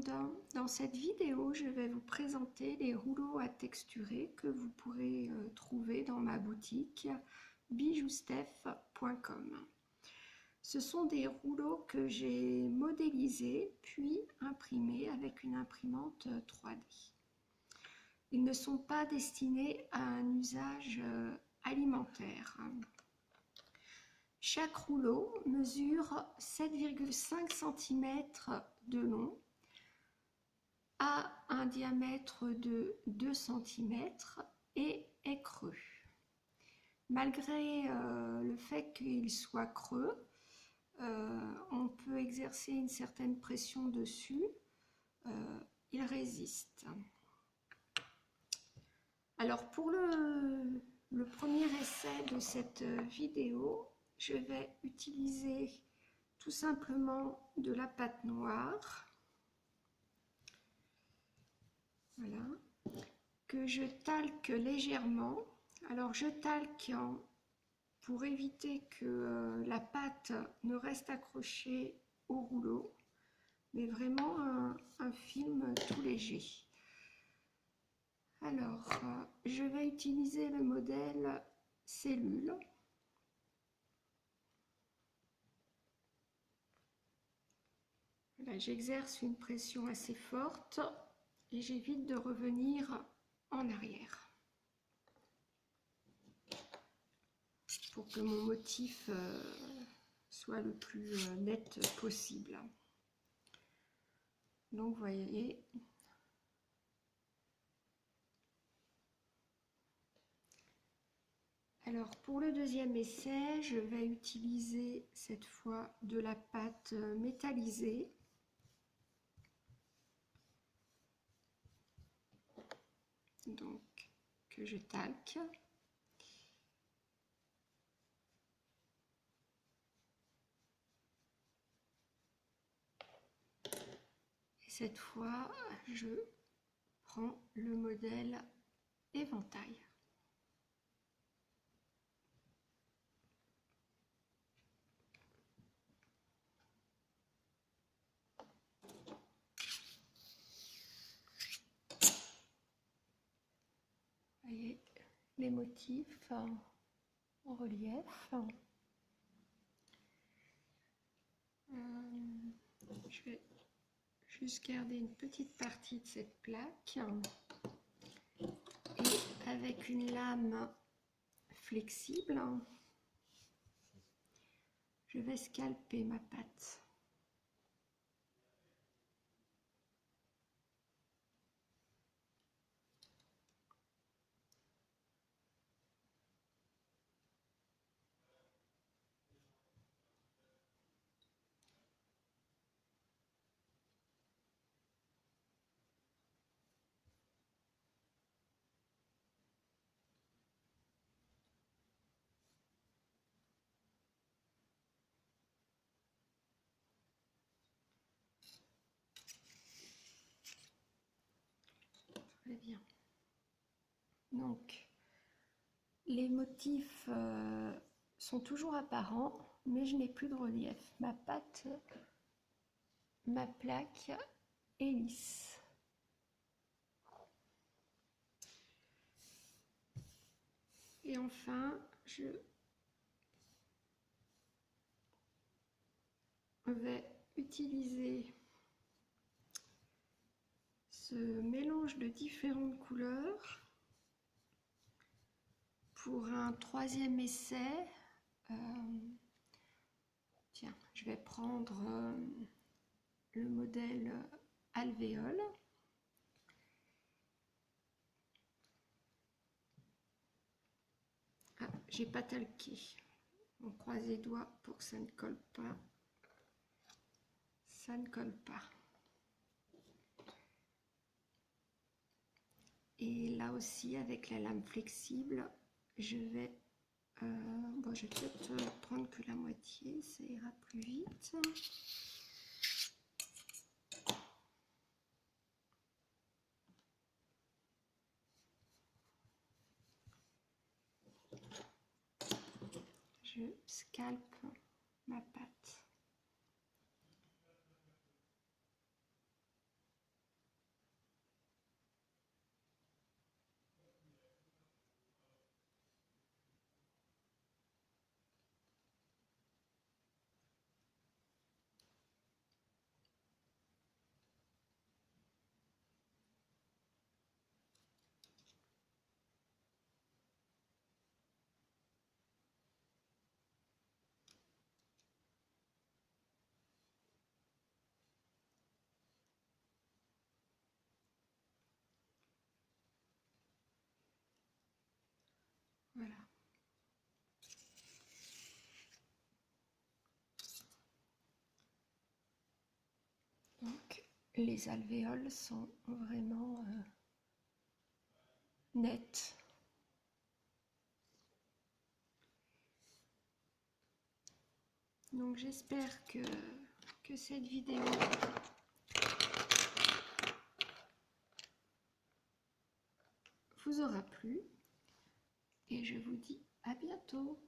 monde, dans cette vidéo je vais vous présenter les rouleaux à texturer que vous pourrez trouver dans ma boutique bijousteph.com. Ce sont des rouleaux que j'ai modélisés puis imprimés avec une imprimante 3D. Ils ne sont pas destinés à un usage alimentaire. Chaque rouleau mesure 7,5 cm de long, a un diamètre de 2 cm et est creux. Malgré le fait qu'il soit creux, on peut exercer une certaine pression dessus, il résiste. Alors pour le premier essai de cette vidéo, je vais utiliser tout simplement de la pâte noire, voilà, que je talque légèrement. Alors je talque pour éviter que la pâte ne reste accrochée au rouleau, mais vraiment un film tout léger. Alors je vais utiliser le modèle cellule. Là, j'exerce une pression assez forte et j'évite de revenir en arrière pour que mon motif soit le plus net possible. Donc, vous voyez, alors pour le deuxième essai, je vais utiliser cette fois de la pâte métallisée. Donc, que je talque. Et cette fois, je prends le modèle éventail. Vous voyez les motifs en relief. Je vais juste garder une petite partie de cette plaque et avec une lame flexible, je vais scalper ma pâte. Très bien. Donc, les motifs sont toujours apparents, mais je n'ai plus de relief. Ma pâte, ma plaque est lisse. Et enfin, je vais utiliser ce mélange de différentes couleurs pour un troisième essai. Tiens, je vais prendre le modèle alvéole. Ah, j'ai pas talqué. On croise les doigts pour que ça ne colle pas. Ça ne colle pas. Et là aussi, avec la lame flexible, je vais bon, je vais peut-être prendre que la moitié, ça ira plus vite. Je scalpe ma pâte. les alvéoles sont vraiment nettes. Donc j'espère que cette vidéo vous aura plu et je vous dis à bientôt.